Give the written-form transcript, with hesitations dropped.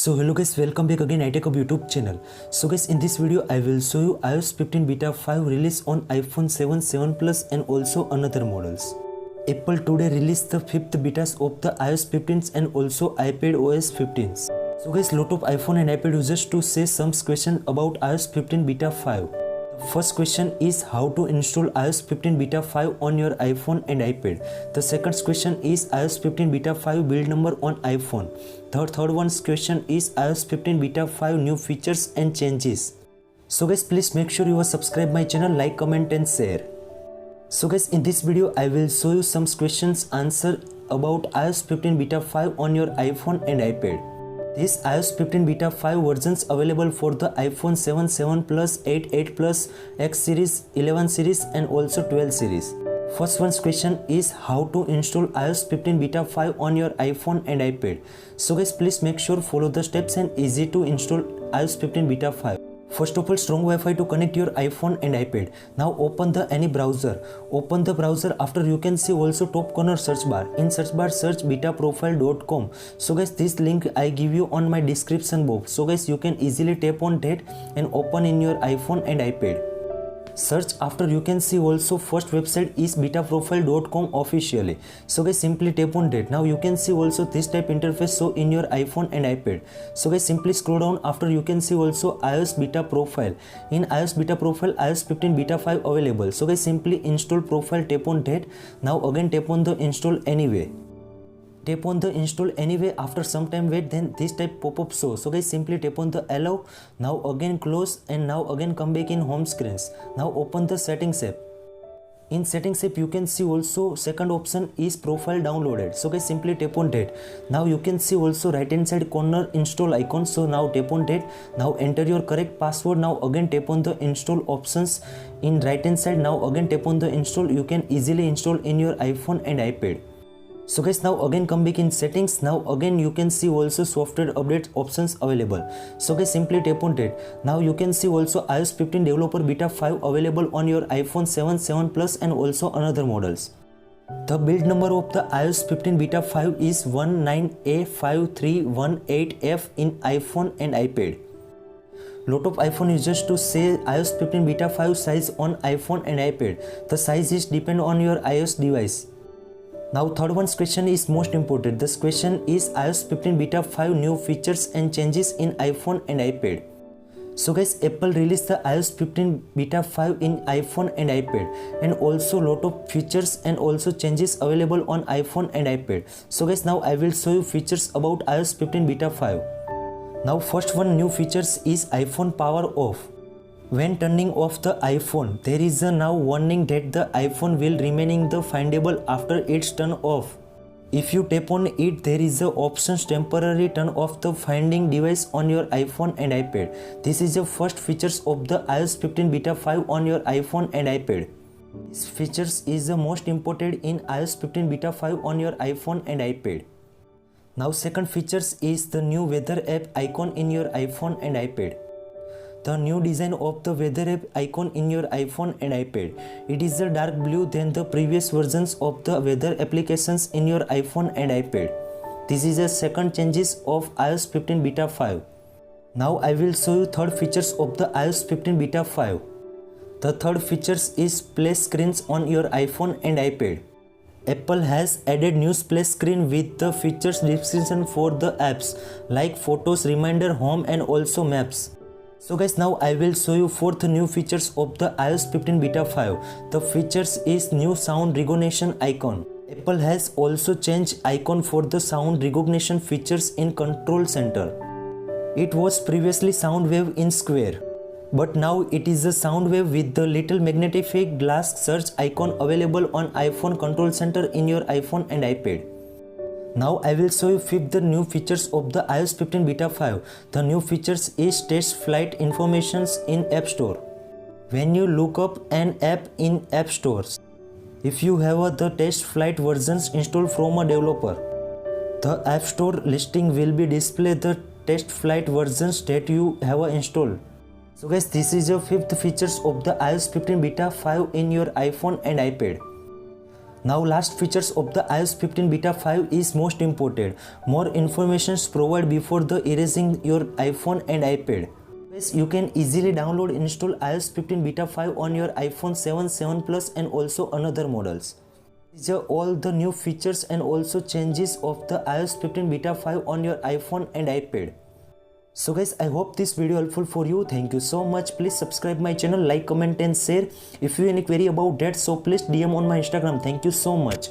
So hello guys, welcome back again iTechHub YouTube channel. So guys, in this video I will show you iOS 15 beta 5 release on iPhone 7, 7 Plus and also another models. Apple today released the 5th betas of the iOS 15s and also iPad OS 15s. So guys, lot of iPhone and iPad users to say some question about iOS 15 beta 5. The first question is how to install iOS 15 beta 5 on your iPhone and iPad. The second question is iOS 15 beta 5 build number on iPhone. The third one's question is iOS 15 beta 5 new features and changes. So guys, please make sure you are subscribe my channel, like, comment and share. So guys, in this video I will show you some questions answer about iOS 15 beta 5 on your iPhone and iPad. This iOS 15 beta 5 versions available for the iPhone 7, 7 Plus, 8, 8 Plus, X series, 11 series and also 12 series. First one's question is how to install iOS 15 beta 5 on your iPhone and iPad. So guys, please make sure follow the steps and easy to install iOS 15 beta 5. First of all, strong Wi-Fi to connect your iPhone and iPad. Now open the any browser. Open the browser. After you can see also top corner search bar. In search bar search betaprofile.com. So guys, this link I give you on my description box. So guys, you can easily tap on that and open in your iPhone and iPad. Search after you can see also first website is betaprofile.com officially. So guys, simply tap on that. Now you can see also this type interface so in your iPhone and iPad. So guys, simply scroll down. After you can see also iOS beta profile. In iOS beta profile iOS 15 beta 5 available. So guys, simply install profile, tap on that. Now again tap on the install anyway. Tap on the install anyway. After some time wait, then this type pop-up show. So guys, simply tap on the allow. Now again close and now again come back in home screens. Now open the settings app. In settings app you can see also second option is profile downloaded. So guys, simply tap on that. Now you can see also right hand side corner install icon. So now tap on that. Now enter your correct password. Now again tap on the install options in right hand side. Now again tap on the install. You can easily install in your iPhone and iPad. So guys, now again come back in settings. Now again you can see also software update options available. So guys, simply tap on that. Now you can see also iOS 15 developer beta 5 available on your iPhone 7, 7 Plus and also another models. The build number of the iOS 15 beta 5 is 19A5318F in iPhone and iPad. Lot of iPhone users to say iOS 15 beta 5 size on iPhone and iPad. The size is depend on your iOS device. Now third one's question is most important. This question is iOS 15 beta 5 new features and changes in iPhone and iPad. So guys, Apple released the iOS 15 beta 5 in iPhone and iPad and also lot of features and also changes available on iPhone and iPad. So guys, now I will show you features about iOS 15 beta 5. Now first one new features is iPhone power off. When turning off the iPhone, there is a now warning that the iPhone will remaining the findable after it's turned off. If you tap on it, there is a options temporary turn off the finding device on your iPhone and iPad. This is the first features of the iOS 15 beta 5 on your iPhone and iPad. This features is the most important in iOS 15 beta 5 on your iPhone and iPad. Now second features is the new weather app icon in your iPhone and iPad. The new design of the weather app icon in your iPhone and iPad. It is a dark blue than the previous versions of the weather applications in your iPhone and iPad. This is the second changes of iOS 15 beta 5. Now I will show you third features of the iOS 15 beta 5. The third features is splash screens on your iPhone and iPad. Apple has added new splash screen with the features description for the apps like photos, reminder, home and also maps. So guys, now I will show you fourth new features of the iOS 15 beta 5. The features is new sound recognition icon. Apple has also changed icon for the sound recognition features in control center. It was previously sound wave in square, but now it is a sound wave with the little magnified glass search icon available on iPhone control center in your iPhone and iPad. Now I will show you fifth the new features of the iOS 15 beta 5. The new features is Testflight informations in App Store. When you look up an app in App Stores, if you have the Testflight versions installed from a developer, the App Store listing will be display the Testflight versions that you have installed. So guys, this is the fifth features of the iOS 15 beta 5 in your iPhone and iPad. Now last features of the iOS 15 beta 5 is most important. More information is provided before the erasing your iPhone and iPad. You can easily download and install iOS 15 beta 5 on your iPhone 7, 7 Plus and also another models. These are all the new features and also changes of the iOS 15 beta 5 on your iPhone and iPad. So guys, I hope this video helpful for you. Thank you so much. Please subscribe my channel, like, comment and share. If you have any query about that, so please DM on my Instagram. Thank you so much.